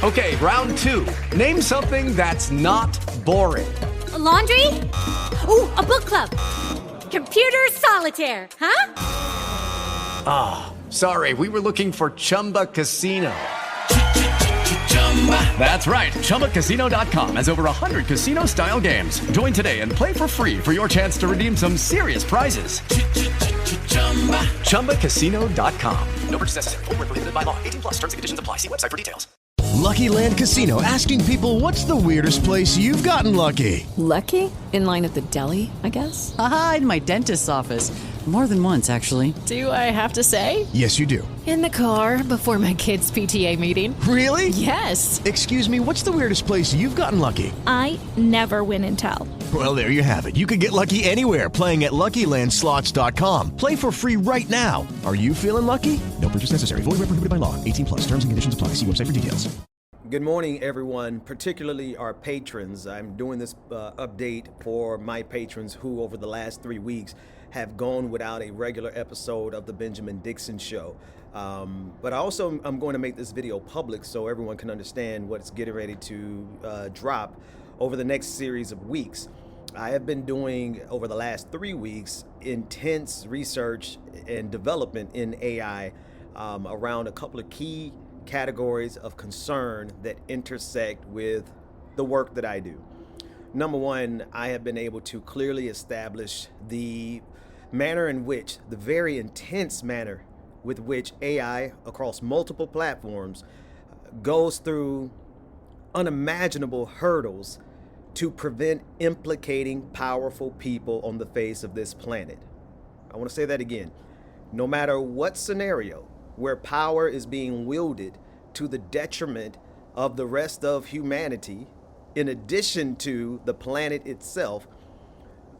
Okay, round two. Name something that's not boring. A laundry? Ooh, a book club. Computer solitaire, huh? Ah, sorry, we were looking for Chumba Casino. That's right, ChumbaCasino.com has over 100 casino-style games. Join today and play for free for your chance to redeem some serious prizes. ChumbaCasino.com. No purchase necessary. Void where prohibited by law. 18 plus. Terms and conditions apply. See website for details. Lucky Land Casino, asking people, what's the weirdest place you've gotten lucky? Lucky? In line at the deli, I guess? Aha, in my dentist's office. More than once, actually. Do I have to say? Yes, you do. In the car before my kids' PTA meeting. Really? Yes. Excuse me, what's the weirdest place you've gotten lucky? I never win and tell. Well, there you have it. You can get lucky anywhere, playing at LuckyLandSlots.com. Play for free right now. Are you feeling lucky? No purchase necessary. Void where prohibited by law. 18 plus. Terms and conditions apply. See website for details. Good morning, everyone, particularly our patrons. I'm doing this update for my patrons who, over the last 3 weeks, have gone without a regular episode of the Benjamin Dixon Show. But I'm going to make this video public so everyone can understand what's getting ready to drop over the next series of weeks. I have been doing, over the last 3 weeks, intense research and development in AI around a couple of key categories of concern that intersect with the work that I do. Number one, I have been able to clearly establish the manner in which, the very intense manner with which AI across multiple platforms goes through unimaginable hurdles to prevent implicating powerful people on the face of this planet. I want to say that again. No matter what scenario where power is being wielded to the detriment of the rest of humanity, in addition to the planet itself,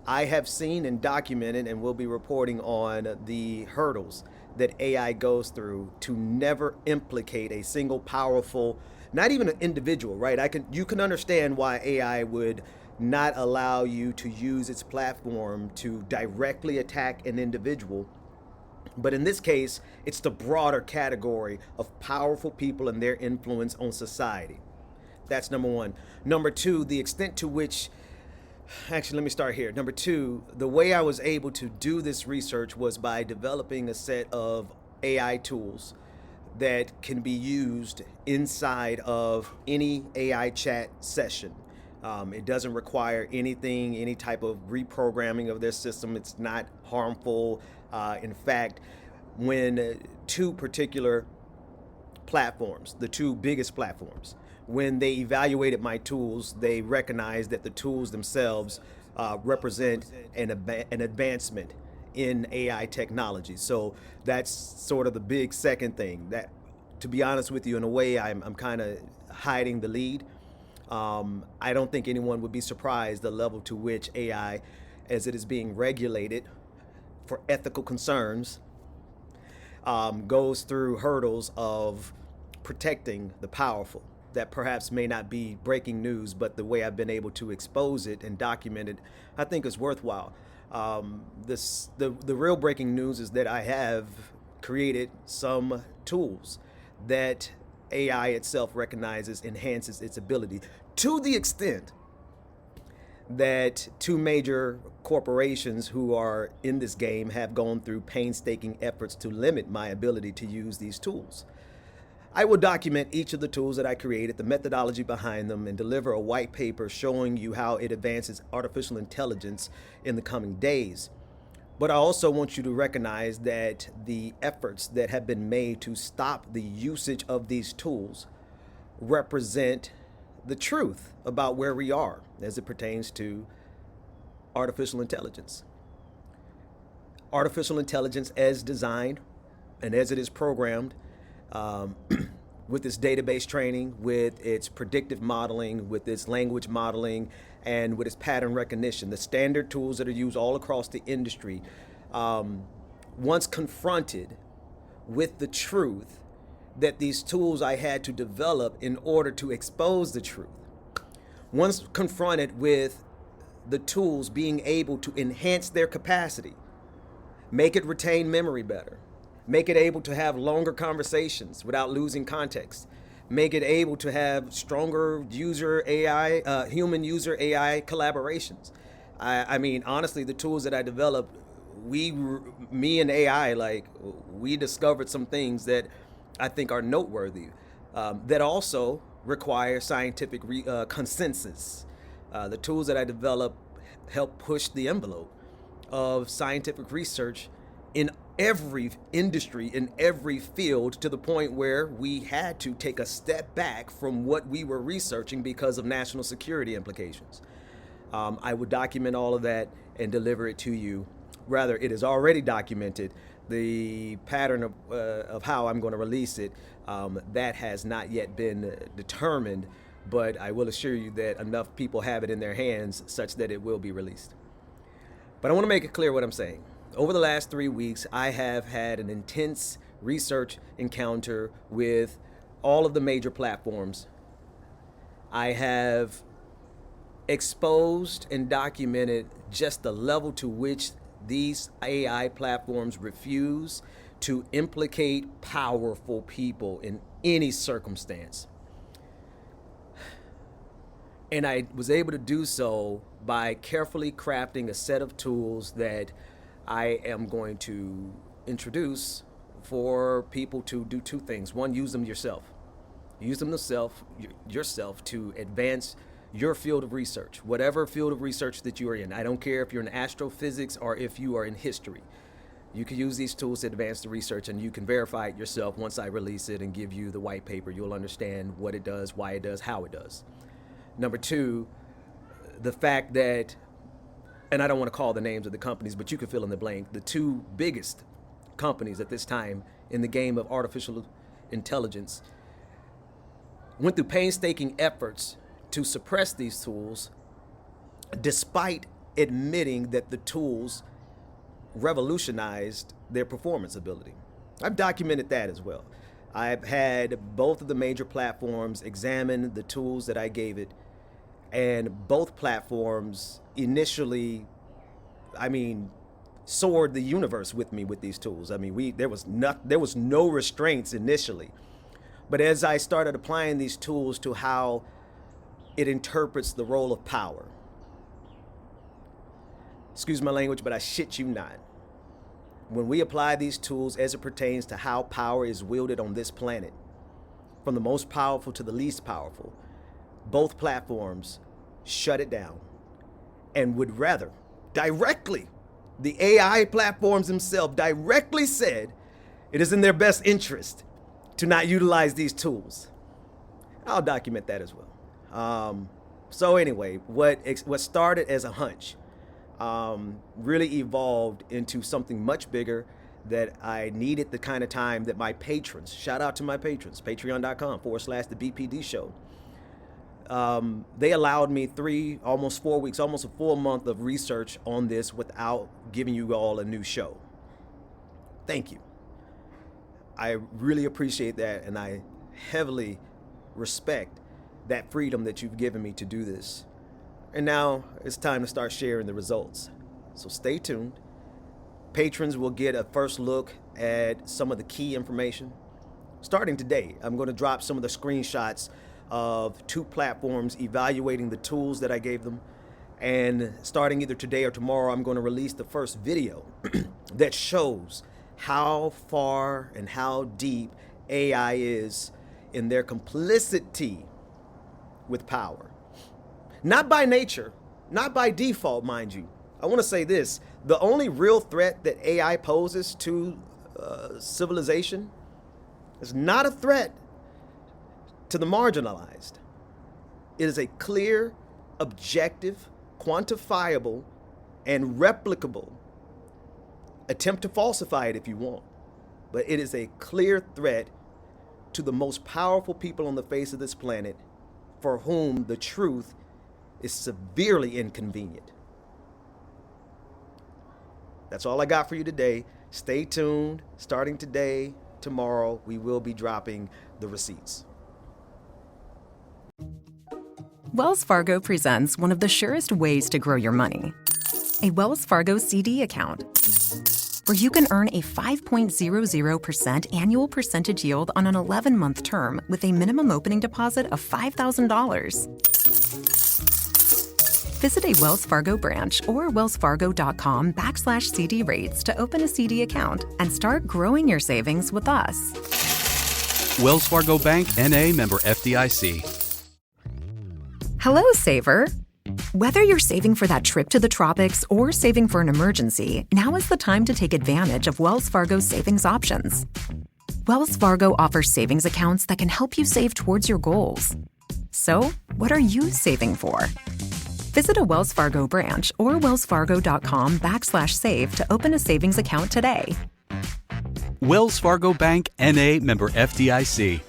I have seen and documented and will be reporting on the hurdles that AI goes through to never implicate a single powerful, not even an individual, right? You can understand why AI would not allow you to use its platform to directly attack an individual. But in this case, it's the broader category of powerful people and their influence on society. That's number one. Number two, the extent to which, actually, let me start here. Number two, the way I was able to do this research was by developing a set of AI tools that can be used inside of any AI chat session. It doesn't require anything, any type of reprogramming of their system. It's not harmful. In fact, when two particular platforms, the two biggest platforms, when they evaluated my tools, they recognized that the tools themselves represent an advancement in AI technology. So that's sort of the big second thing. That, to be honest with you, in a way, I'm kind of hiding the lead. I don't think anyone would be surprised the level to which AI, as it is being regulated for ethical concerns, goes through hurdles of protecting the powerful. That perhaps may not be breaking news, but the way I've been able to expose it and document it, I think is worthwhile. The real breaking news is that I have created some tools that AI itself recognizes, enhances its ability, to the extent that two major corporations who are in this game have gone through painstaking efforts to limit my ability to use these tools. I will document each of the tools that I created, the methodology behind them, and deliver a white paper showing you how it advances artificial intelligence in the coming days. But I also want you to recognize that the efforts that have been made to stop the usage of these tools represent the truth about where we are as it pertains to artificial intelligence. Artificial intelligence as designed and as it is programmed, with its database training, with its predictive modeling, with its language modeling, and with its pattern recognition, the standard tools that are used all across the industry, once confronted with the truth that these tools I had to develop in order to expose the truth, once confronted with the tools being able to enhance their capacity, make it retain memory better, make it able to have longer conversations without losing context, make it able to have stronger human user AI collaborations. I mean, honestly, the tools that I developed, me and AI, like, we discovered some things that I think are noteworthy, that also require scientific consensus. The tools that I developed help push the envelope of scientific research in every industry, in every field, to the point where we had to take a step back from what we were researching because of national security implications. I would document all of that and deliver it to you. Rather, it is already documented. The pattern of how I'm going to release it, that has not yet been determined, but I will assure you that enough people have it in their hands such that it will be released. But I want to make it clear what I'm saying. Over the last 3 weeks, I have had an intense research encounter with all of the major platforms. I have exposed and documented just the level to which these AI platforms refuse to implicate powerful people in any circumstance. And I was able to do so by carefully crafting a set of tools that I am going to introduce for people to do two things. One, use them yourself. Use them yourself to advance your field of research, whatever field of research that you are in. I don't care if you're in astrophysics or if you are in history. You can use these tools to advance the research, and you can verify it yourself once I release it and give you the white paper. You'll understand what it does, why it does, how it does. Number two, the fact that, and I don't want to call the names of the companies, but you can fill in the blank, the two biggest companies at this time in the game of artificial intelligence went through painstaking efforts to suppress these tools, despite admitting that the tools revolutionized their performance ability. I've documented that as well. I've had both of the major platforms examine the tools that I gave it, and both platforms initially, soared the universe with me with these tools. There was no restraints initially. But as I started applying these tools to how it interprets the role of power, excuse my language, but I shit you not, when we apply these tools as it pertains to how power is wielded on this planet, from the most powerful to the least powerful, both platforms shut it down and would rather directly, the AI platforms themselves directly said it is in their best interest to not utilize these tools. I'll document that as well. So anyway, what started as a hunch really evolved into something much bigger that I needed the kind of time that my patrons, shout out to my patrons, patreon.com/the BPD show. They allowed me almost 4 weeks, almost a full month of research on this without giving you all a new show. Thank you. I really appreciate that, and I heavily respect that freedom that you've given me to do this. And now it's time to start sharing the results. So stay tuned. Patrons will get a first look at some of the key information. Starting today, I'm going to drop some of the screenshots of two platforms evaluating the tools that I gave them. And starting either today or tomorrow, I'm going to release the first video that shows how far and how deep AI is in their complicity with power. Not by nature, not by default, mind you. I want to say this, the only real threat that AI poses to civilization is not a threat to the marginalized. It is a clear, objective, quantifiable, and replicable attempt to falsify it if you want. But it is a clear threat to the most powerful people on the face of this planet, for whom the truth is severely inconvenient. That's all I got for you today. Stay tuned. Starting today, tomorrow, we will be dropping the receipts. Wells Fargo presents one of the surest ways to grow your money. A Wells Fargo CD account. where you can earn a 5.00% annual percentage yield on an 11-month term with a minimum opening deposit of $5,000. Visit a Wells Fargo branch or wellsfargo.com/CD rates to open a CD account and start growing your savings with us. Wells Fargo Bank, N.A., member FDIC. Hello, saver. Whether you're saving for that trip to the tropics or saving for an emergency, now is the time to take advantage of Wells Fargo's savings options. Wells Fargo offers savings accounts that can help you save towards your goals. So, what are you saving for? Visit a Wells Fargo branch or wellsfargo.com/save to open a savings account today. Wells Fargo Bank, N.A., member FDIC.